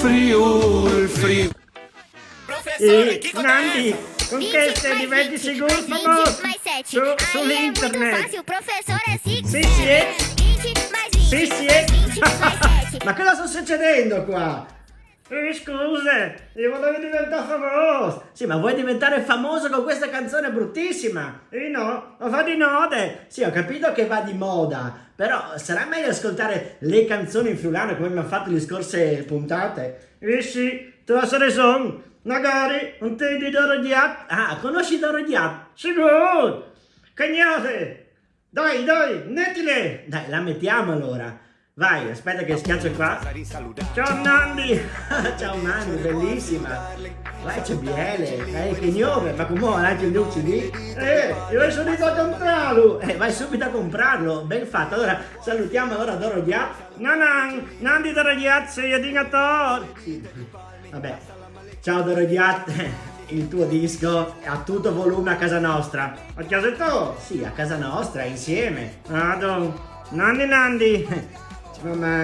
il frio. Nandi, con queste diventi sicuro famoso su internet. Sì, Ma cosa sta succedendo qua? Scusa, io volevo diventare famoso. Sì, ma vuoi diventare famoso con questa canzone bruttissima? No, lo fa di node. Sì, ho capito che va di moda, però sarà meglio ascoltare le canzoni in friulano come abbiamo fatto le scorse puntate? Sì, tu hai ragione. Magari un te di Doro Diat. Ah, conosci Doro Diat? Sicuro! Cagnate! Dai, mettile! Dai, la mettiamo allora. Vai, aspetta che schiaccio qua. Ciao Nandi! Ciao Nandi, bellissima! Vai, c'è Biele, che gnove, ma come anche gli uccidi? Io vai subito a comprarlo! Vai subito a comprarlo, ben fatto. Allora, salutiamo allora Doro Diat. Nandi Doro Diat, sei adinator! Sì, vabbè. Ciao Doro Diat, il tuo disco è a tutto volume a casa nostra. A casa tua? Sì, a casa nostra, insieme. Nandi. Mamma.